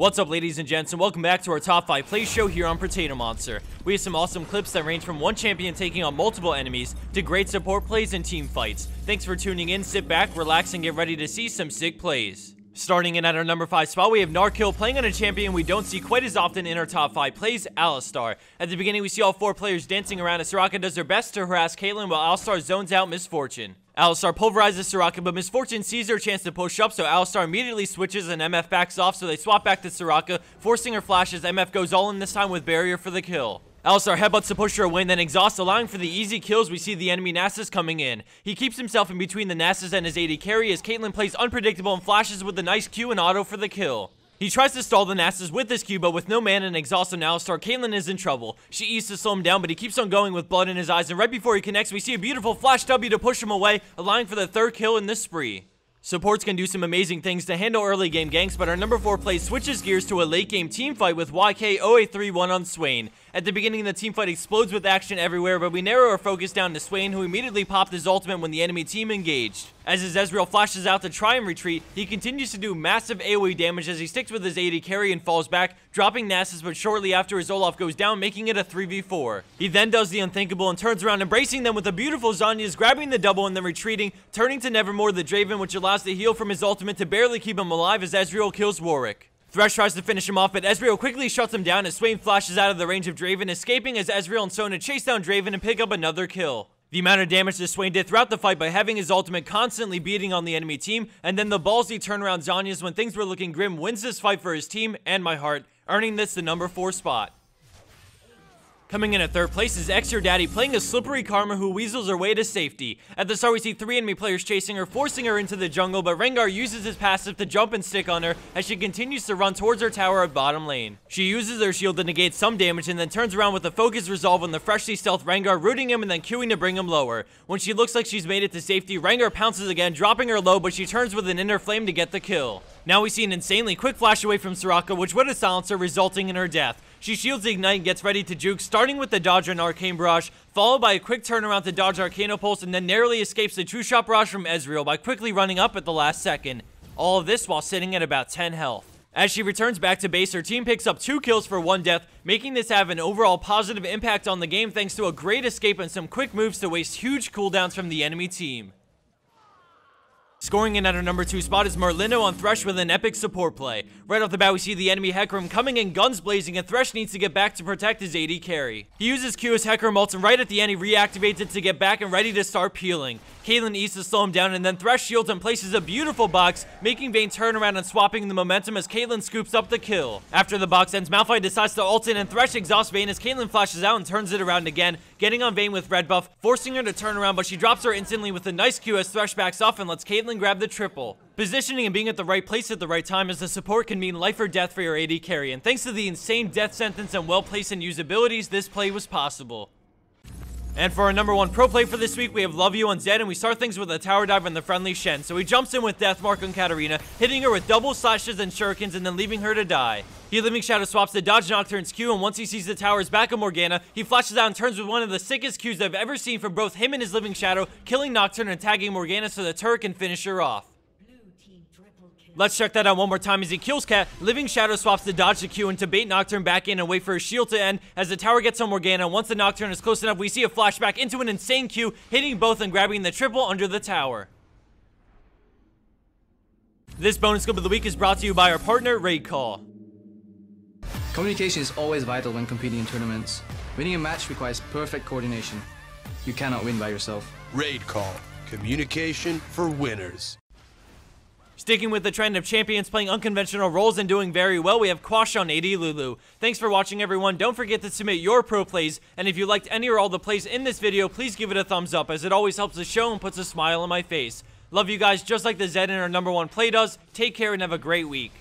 What's up, ladies and gents, and welcome back to our top 5 plays show here on Potato Monster. We have some awesome clips that range from one champion taking on multiple enemies to great support plays and team fights. Thanks for tuning in, sit back, relax, and get ready to see some sick plays. Starting in at our number 5 spot, we have Narkill playing on a champion we don't see quite as often in our top 5 plays, Alistar. At the beginning, we see all 4 players dancing around as Soraka does their best to harass Caitlyn while Alistar zones out Miss Fortune. Alistar pulverizes Soraka, but Miss Fortune sees her chance to push up, so Alistar immediately switches and MF backs off, so they swap back to Soraka, forcing her flash as MF goes all in this time with barrier for the kill. Alistar headbutts to push her away and then exhausts, allowing for the easy kills. We see the enemy Nasus coming in. He keeps himself in between the Nasus and his AD carry as Caitlyn plays unpredictable and flashes with a nice Q and auto for the kill. He tries to stall the Nasus with this Q, but with no mana and exhaust on Alistar, Caitlyn is in trouble. She eats to slow him down, but he keeps on going with blood in his eyes, and right before he connects, we see a beautiful flash W to push him away, allowing for the 3rd kill in this spree. Supports can do some amazing things to handle early game ganks, but our number 4 play switches gears to a late game team fight with YK0831 on Swain. At the beginning, the team fight explodes with action everywhere, but we narrow our focus down to Swain, who immediately popped his ultimate when the enemy team engaged. As his Ezreal flashes out to try and retreat, he continues to do massive AoE damage as he sticks with his AD carry and falls back, dropping Nasus, but shortly after his Olaf goes down, making it a 3v4. He then does the unthinkable and turns around, embracing them with a beautiful Zhonya's, grabbing the double and then retreating, turning to Nevermore the Draven, which allows the heal from his ultimate to barely keep him alive as Ezreal kills Warwick. Thresh tries to finish him off, but Ezreal quickly shuts him down as Swain flashes out of the range of Draven, escaping as Ezreal and Sona chase down Draven and pick up another kill. The amount of damage that Swain did throughout the fight by having his ultimate constantly beating on the enemy team, and then the ballsy turnaround Zhonya's when things were looking grim, wins this fight for his team and my heart, earning this the number 4 spot. Coming in at 3rd place is XYourDaddy playing a slippery Karma who weasels her way to safety. At the start, we see 3 enemy players chasing her, forcing her into the jungle, but Rengar uses his passive to jump and stick on her as she continues to run towards her tower at bottom lane. She uses her shield to negate some damage and then turns around with a focused resolve on the freshly stealth Rengar, rooting him and then queuing to bring him lower. When she looks like she's made it to safety, Rengar pounces again, dropping her low, but she turns with an inner flame to get the kill. Now we see an insanely quick flash away from Soraka, which would have silenced her, resulting in her death. She shields the Ignite and gets ready to juke, starting with the dodge and Arcane Barrage, followed by a quick turnaround to dodge Arcano Pulse, and then narrowly escapes the True Shot Barrage from Ezreal by quickly running up at the last second. All of this while sitting at about 10 health. As she returns back to base, her team picks up 2 kills for 1 death, making this have an overall positive impact on the game thanks to a great escape and some quick moves to waste huge cooldowns from the enemy team. Scoring in at our number 2 spot is Merlino on Thresh with an epic support play. Right off the bat, we see the enemy Hecarim coming in guns blazing, and Thresh needs to get back to protect his AD carry. He uses Q as Hecarim ults, and right at the end, he reactivates it to get back and ready to start peeling. Caitlyn eats to slow him down, and then Thresh shields and places a beautiful box, making Vayne turn around and swapping the momentum as Caitlyn scoops up the kill. After the box ends, Malphite decides to ult in, and Thresh exhausts Vayne as Caitlyn flashes out and turns it around again, getting on Vayne with red buff, forcing her to turn around, but she drops her instantly with a nice Q as Thresh backs off and lets Caitlyn grab the triple. Positioning and being at the right place at the right time as the support can mean life or death for your AD carry, and thanks to the insane death sentence and well-placed and usabilities, this play was possible. And for our number 1 pro play for this week, we have Love You on Zed, and we start things with a tower dive on the friendly Shen. So he jumps in with Deathmark on Katarina, hitting her with double slashes and shurikens and then leaving her to die. He Living Shadow swaps to dodge Nocturne's Q, and once he sees the tower's back of Morgana, he flashes out and turns with one of the sickest Qs I've ever seen from both him and his Living Shadow, killing Nocturne and tagging Morgana so the turret can finish her off. Let's check that out one more time as he kills Cat. Living Shadow swaps to dodge the Q and to bait Nocturne back in and wait for his shield to end as the tower gets on Morgana. Once the Nocturne is close enough, we see a flashback into an insane Q, hitting both and grabbing the triple under the tower. This bonus clip of the week is brought to you by our partner, Raid Call. Communication is always vital when competing in tournaments. Winning a match requires perfect coordination. You cannot win by yourself. Raid Call. Communication for winners. Sticking with the trend of champions playing unconventional roles and doing very well, we have Quash on AD Lulu. Thanks for watching, everyone. Don't forget to submit your pro plays, and if you liked any or all the plays in this video, please give it a thumbs up, as it always helps the show and puts a smile on my face. Love you guys just like the Zed in our number 1 play does. Take care and have a great week.